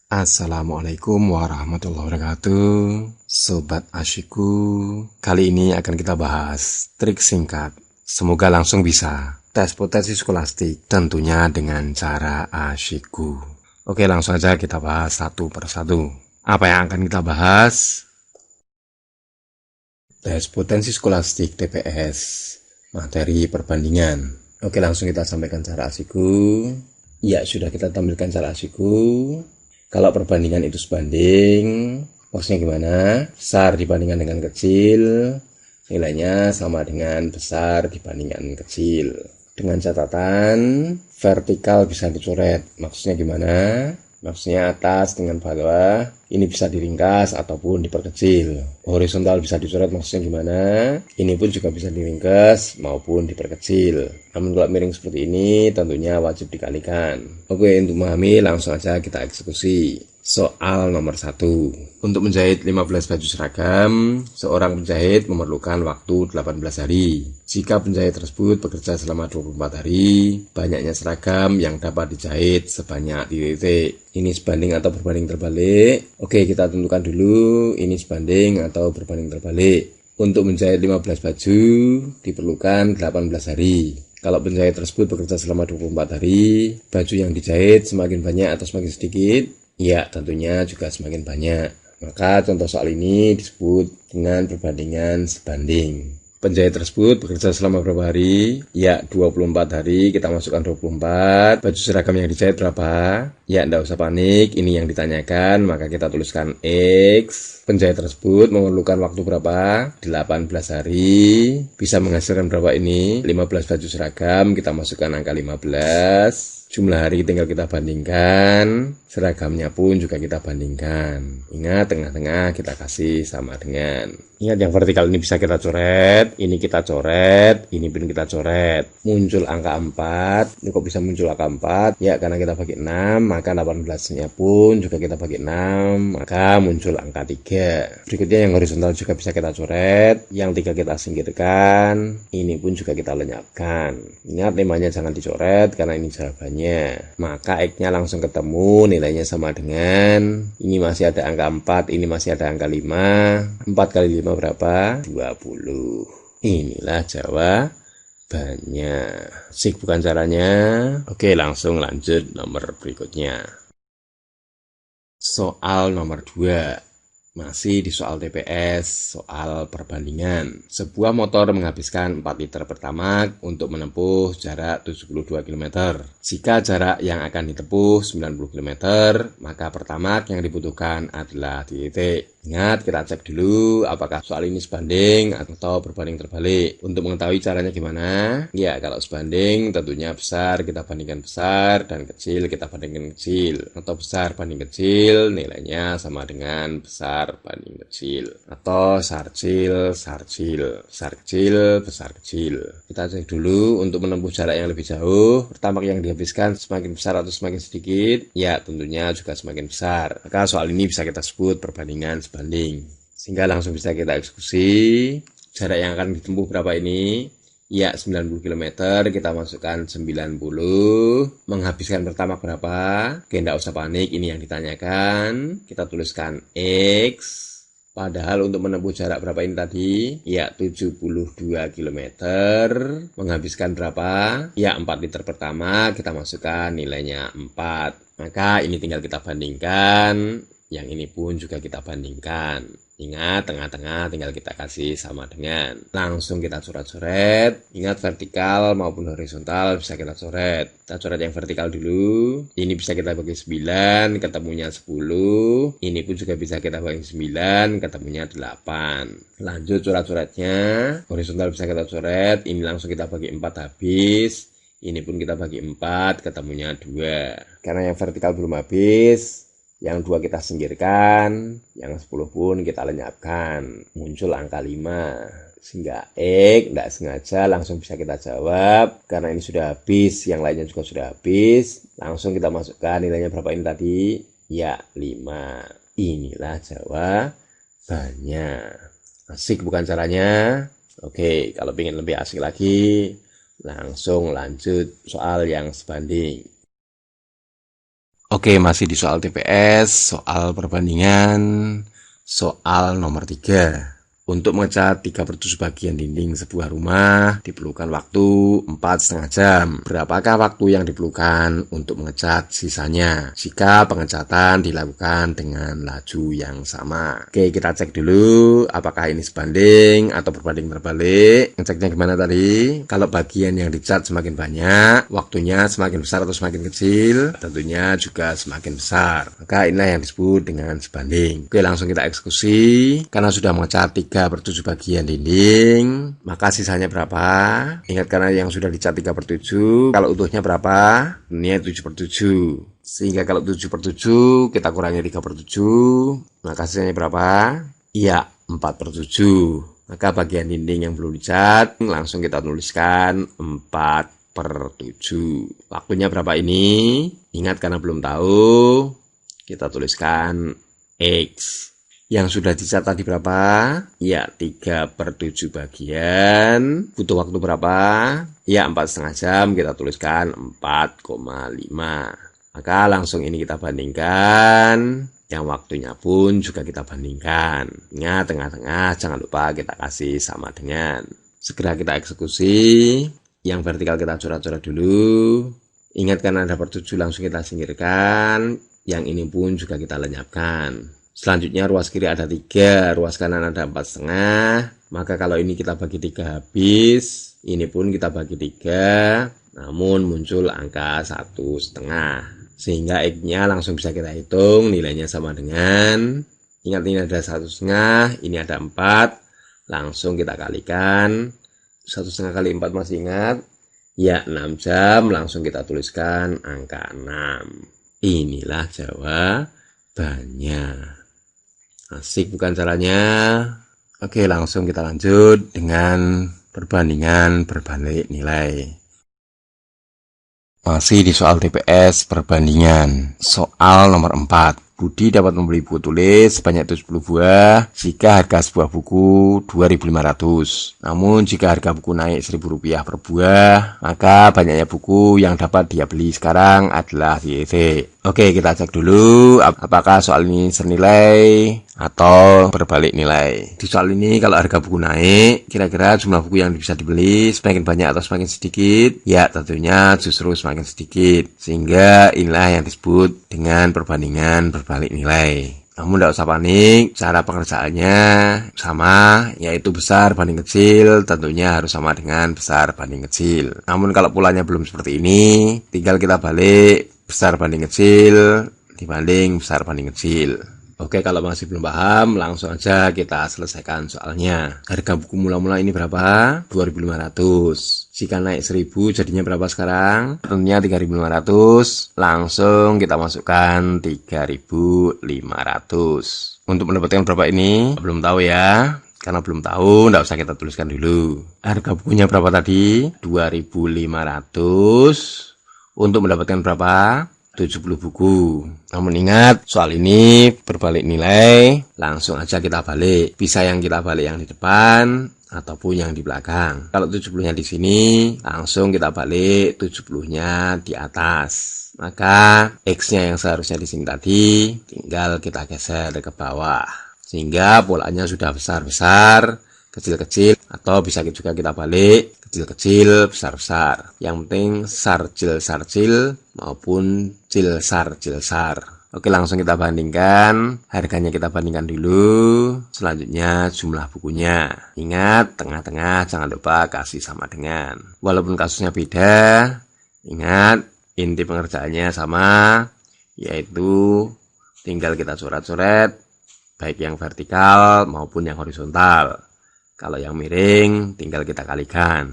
Assalamualaikum warahmatullahi wabarakatuh. Sobat Asyiku, kali ini akan kita bahas trik singkat. Semoga langsung bisa tes potensi skolastik, tentunya dengan cara Asyiku. Oke, langsung aja kita bahas satu persatu. Apa yang akan kita bahas? Tes potensi skolastik TPS, materi perbandingan. Oke, langsung kita sampaikan cara Asyiku. Ya, sudah kita tampilkan cara Asyiku. Kalau perbandingan itu sebanding, maksudnya gimana? Besar dibandingkan dengan kecil, nilainya sama dengan besar dibandingkan kecil. Dengan catatan, vertikal bisa dicoret. Maksudnya gimana? Maksudnya atas dengan bawah, ini bisa diringkas ataupun diperkecil. Horizontal bisa dicoret, maksudnya gimana? Ini pun juga bisa diringkas maupun diperkecil. Namun kalau miring seperti ini, tentunya wajib dikalikan. Oke, untuk memahami langsung aja kita eksekusi. Soal nomor 1. Untuk menjahit 15 baju seragam, seorang penjahit memerlukan waktu 18 hari. Jika penjahit tersebut bekerja selama 24 hari, banyaknya seragam yang dapat dijahit sebanyak titik. Ini sebanding atau berbanding terbalik. Oke, kita tentukan dulu ini sebanding atau berbanding terbalik. Untuk menjahit 15 baju diperlukan 18 hari. Kalau penjahit tersebut bekerja selama 24 hari, baju yang dijahit semakin banyak atau semakin sedikit? Ya, tentunya juga semakin banyak. Maka contoh soal ini disebut dengan perbandingan sebanding. Penjahit tersebut bekerja selama berapa hari? Ya, 24 hari. Kita masukkan 24. Baju seragam yang dijahit berapa? Ya, enggak usah panik. Ini yang ditanyakan. Maka kita tuliskan X. Penjahit tersebut memerlukan waktu berapa? 18 hari. Bisa menghasilkan berapa ini? 15 baju seragam. Kita masukkan angka 15. Jumlah hari tinggal kita bandingkan, seragamnya pun juga kita bandingkan. Ingat, tengah-tengah kita kasih sama dengan. Ingat, yang vertikal ini bisa kita coret, ini kita coret, ini pun kita coret. Muncul angka 4, ini kok bisa muncul angka 4? Ya, karena kita bagi 6, maka 18-nya pun juga kita bagi 6, maka muncul angka 3. Berikutnya yang horizontal juga bisa kita coret, yang 3 kita singkirkan, ini pun juga kita lenyapkan. Ingat, limanya jangan dicoret, karena ini jawabannya. Maka X-nya langsung ketemu, nilainya sama dengan, ini masih ada angka 4, ini masih ada angka 5, 4 kali 5 berapa? 20. Inilah jawabannya. Sik bukan caranya. Oke, langsung lanjut nomor berikutnya. Soal nomor 2. Masih di soal TPS, soal perbandingan. Sebuah motor menghabiskan 4 liter pertamax untuk menempuh jarak 72 km. Jika jarak yang akan ditempuh 90 km, maka pertamax yang dibutuhkan adalah titik. Ingat, kita cek dulu apakah soal ini sebanding atau berbanding terbalik. Untuk mengetahui caranya gimana? Ya, kalau sebanding tentunya besar kita bandingkan besar dan kecil kita bandingkan kecil. Atau besar banding kecil nilainya sama dengan besar banding kecil. Atau besar kecil, besar kecil, besar kecil, besar kecil. Kita cek dulu untuk menempuh jarak yang lebih jauh. Pertamax yang dihabiskan semakin besar atau semakin sedikit? Ya, tentunya juga semakin besar. Maka soal ini bisa kita sebut perbandingan sebanding. Sehingga langsung bisa kita eksekusi. Jarak yang akan ditempuh berapa ini? Ya, 90 km. Kita masukkan 90. Menghabiskan pertamax berapa? Oke, enggak usah panik. Ini yang ditanyakan. Kita tuliskan X. Padahal untuk menempuh jarak berapa ini tadi? Ya, 72 km. Menghabiskan berapa? Ya, 4 liter pertama. Kita masukkan nilainya 4. Maka ini tinggal kita bandingkan. Yang ini pun juga kita bandingkan. Ingat, tengah-tengah tinggal kita kasih sama dengan. Langsung kita coret-coret. Ingat, vertikal maupun horizontal bisa kita coret. Kita coret yang vertikal dulu. Ini bisa kita bagi 9, ketemunya 10. Ini pun juga bisa kita bagi 9, ketemunya 8. Lanjut coret-coretnya. Horizontal bisa kita coret. Ini langsung kita bagi 4 habis. Ini pun kita bagi 4, ketemunya 2. Karena yang vertikal belum habis, yang 2 kita singkirkan, yang 10 pun kita lenyapkan. Muncul angka 5. Sehingga X tidak sengaja langsung bisa kita jawab. Karena ini sudah habis, yang lainnya juga sudah habis. Langsung kita masukkan nilainya berapa ini tadi? Ya, 5. Inilah jawabannya. Asik bukan caranya? Oke, kalau ingin lebih asik lagi, langsung lanjut soal yang sebanding. Oke, masih di soal TPS, soal perbandingan, soal nomor 3. Untuk mengecat 3/7 bagian dinding sebuah rumah diperlukan waktu 4,5 jam. Berapakah waktu yang diperlukan untuk mengecat sisanya jika pengecatan dilakukan dengan laju yang sama? Oke, kita cek dulu apakah ini sebanding atau berbanding terbalik. Ngeceknya gimana tadi? Kalau bagian yang dicat semakin banyak, waktunya semakin besar atau semakin kecil? Tentunya juga semakin besar. Maka inilah yang disebut dengan sebanding. Oke, langsung kita eksekusi. Karena sudah mengecat 3/7 bagian dinding, maka sisanya berapa? Ingat, karena yang sudah dicat 3/7, kalau utuhnya berapa? Ini 7/7. Sehingga kalau 7/7 kita kurangi 3/7, maka sisanya berapa? Iya, 4/7. Maka bagian dinding yang belum dicat langsung kita tuliskan 4/7. Waktunya berapa ini? Ingat, karena belum tahu, kita tuliskan X. Yang sudah dicat tadi berapa? Ya, 3/7 bagian. Butuh waktu berapa? Ya, 4,5 jam. Kita tuliskan 4,5. Maka langsung ini kita bandingkan. Yang waktunya pun juga kita bandingkan. Ingat, tengah-tengah jangan lupa kita kasih sama dengan. Segera kita eksekusi. Yang vertikal kita coret-coret dulu. Ingat, karena ada per7 langsung kita singkirkan. Yang ini pun juga kita lenyapkan. Selanjutnya ruas kiri ada 3, ruas kanan ada 4,5. Maka kalau ini kita bagi 3 habis, ini pun kita bagi 3, namun muncul angka 1,5. Sehingga X-nya langsung bisa kita hitung, nilainya sama dengan, ingat ini ada 1,5, ini ada 4, langsung kita kalikan. 1,5 kali 4 masih ingat? Ya, 6 jam, langsung kita tuliskan angka 6. Inilah jawabannya. Asik bukan caranya? Oke, langsung kita lanjut dengan perbandingan berbalik nilai. Masih di soal TPS perbandingan. Soal nomor 4. Budi dapat membeli buku tulis sebanyak 70 buah jika harga sebuah buku 2.500. Namun jika harga buku naik Rp1.000 per buah, maka banyaknya buku yang dapat dia beli sekarang adalah YT. Oke, kita cek dulu apakah soal ini senilai atau berbalik nilai. Di soal ini kalau harga buku naik, kira-kira jumlah buku yang bisa dibeli semakin banyak atau semakin sedikit? Ya, tentunya justru semakin sedikit. Sehingga inilah yang disebut dengan perbandingan berbalik nilai. Namun tidak usah panik, cara pengerjaannya sama, yaitu besar banding kecil, tentunya harus sama dengan besar banding kecil. Namun kalau polanya belum seperti ini, tinggal kita balik besar banding kecil dibanding besar banding kecil. Oke, kalau masih belum paham, langsung aja kita selesaikan soalnya. Harga buku mula-mula ini berapa? 2.500. Jika naik 1.000 jadinya berapa sekarang? Tentunya 3.500. Langsung kita masukkan 3.500. Untuk mendapatkan berapa ini? Belum tahu ya. Karena belum tahu, nggak usah kita tuliskan dulu. Harga bukunya berapa tadi? 2.500. Untuk mendapatkan berapa? 70 buku. Namun ingat, soal ini berbalik nilai, langsung aja kita balik. Bisa yang kita balik yang di depan ataupun yang di belakang. Kalau 70-nya di sini, langsung kita balik 70-nya di atas. Maka X-nya yang seharusnya di sini tadi tinggal kita geser ke bawah. Sehingga polanya sudah besar-besar, kecil-kecil, atau bisa juga kita balik kecil-kecil, besar-besar. Yang penting sarjil-sarjil maupun cilsar-cilsar. Oke, langsung kita bandingkan. Harganya kita bandingkan dulu. Selanjutnya jumlah bukunya. Ingat, tengah-tengah jangan lupa kasih sama dengan. Walaupun kasusnya beda, ingat inti pengerjaannya sama, yaitu tinggal kita coret-coret, baik yang vertikal maupun yang horizontal. Kalau yang miring, tinggal kita kalikan.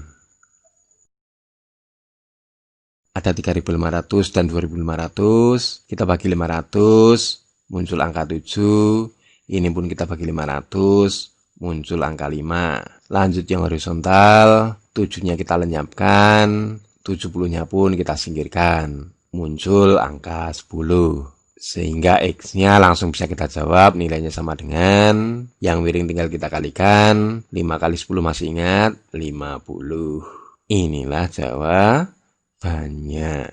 Ada 3.500 dan 2.500. Kita bagi 500, muncul angka 7. Ini pun kita bagi 500, muncul angka 5. Lanjut yang horizontal, 7-nya kita lenyapkan, 70-nya pun kita singkirkan. Muncul angka 10. Sehingga X-nya langsung bisa kita jawab, nilainya sama dengan, yang miring tinggal kita kalikan, 5 kali 10 masih ingat, 50. Inilah jawabannya.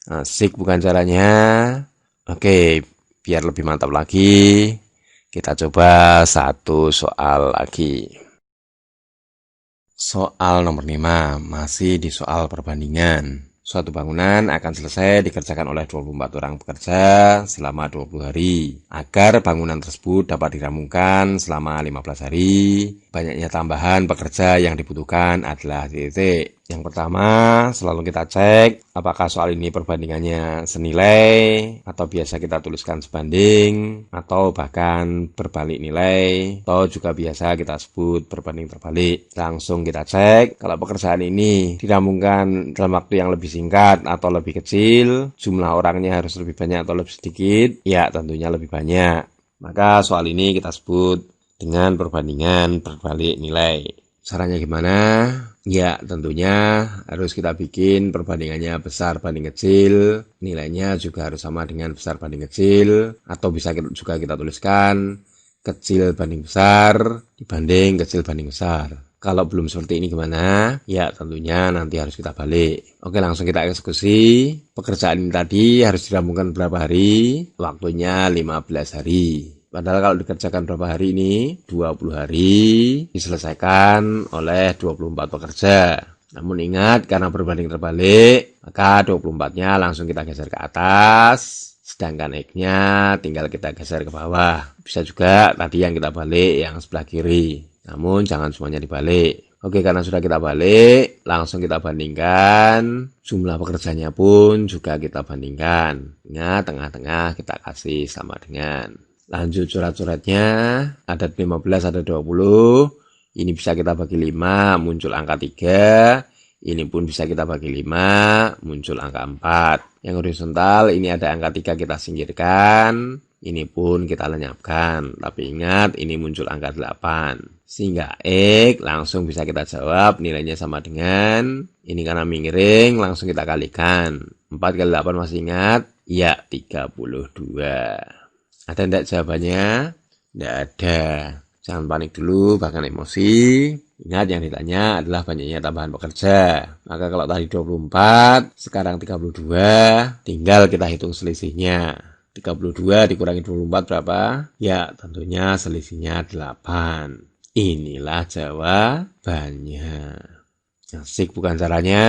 Asik bukan caranya? Oke, biar lebih mantap lagi, kita coba satu soal lagi. Soal nomor 5, masih di soal perbandingan. Suatu bangunan akan selesai dikerjakan oleh 24 orang pekerja selama 20 hari. Agar bangunan tersebut dapat dirampungkan selama 15 hari, banyaknya tambahan pekerja yang dibutuhkan adalah titik. Yang pertama, selalu kita cek apakah soal ini perbandingannya senilai, atau biasa kita tuliskan sebanding, atau bahkan berbalik nilai, atau juga biasa kita sebut berbanding terbalik. Langsung kita cek, kalau pekerjaan ini dirampungkan dalam waktu yang lebih singkat atau lebih kecil, jumlah orangnya harus lebih banyak atau lebih sedikit, ya tentunya lebih banyak. Maka soal ini kita sebut dengan perbandingan berbalik nilai. Caranya gimana? Ya, tentunya harus kita bikin perbandingannya besar banding kecil, nilainya juga harus sama dengan besar banding kecil, atau bisa juga kita tuliskan kecil banding besar dibanding kecil banding besar. Kalau belum seperti ini gimana? Ya, tentunya nanti harus kita balik. Oke, langsung kita eksekusi. Pekerjaan ini tadi harus dirampungkan berapa hari? Waktunya 15 hari. Padahal kalau dikerjakan berapa hari ini? 20 hari diselesaikan oleh 24 pekerja. Namun ingat, karena berbanding terbalik, maka 24-nya langsung kita geser ke atas, sedangkan X-nya tinggal kita geser ke bawah. Bisa juga tadi yang kita balik yang sebelah kiri. Namun jangan semuanya dibalik. Oke, karena sudah kita balik, langsung kita bandingkan. Jumlah pekerjanya pun juga kita bandingkan. Ingat, tengah-tengah kita kasih sama dengan. Lanjut coret-coretnya, ada 15, ada 20. Ini bisa kita bagi 5, muncul angka 3. Ini pun bisa kita bagi 5, muncul angka 4. Yang horizontal, ini ada angka 3 kita singkirkan. Ini pun kita lenyapkan. Tapi ingat, ini muncul angka 8. Sehingga X langsung bisa kita jawab, nilainya sama dengan, ini karena miring, langsung kita kalikan. 4 kali 8 masih ingat? Ya, 32. Ada enggak jawabannya? Enggak ada. Jangan panik dulu, bahkan emosi. Ingat yang ditanya adalah banyaknya tambahan pekerja. Maka kalau tadi 24, sekarang 32, tinggal kita hitung selisihnya. 32 dikurangi 24 berapa? Ya, tentunya selisihnya 8. Inilah jawabannya. Asik bukan caranya?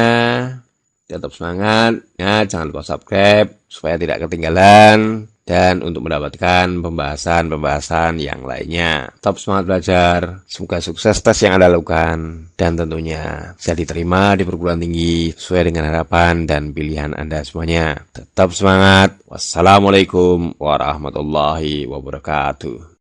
Tetap semangat. Ya, jangan lupa subscribe supaya tidak ketinggalan. Dan untuk mendapatkan pembahasan-pembahasan yang lainnya. Tetap semangat belajar. Semoga sukses tes yang Anda lakukan. Dan tentunya bisa diterima di perguruan tinggi sesuai dengan harapan dan pilihan Anda semuanya. Tetap semangat. Wassalamualaikum warahmatullahi wabarakatuh.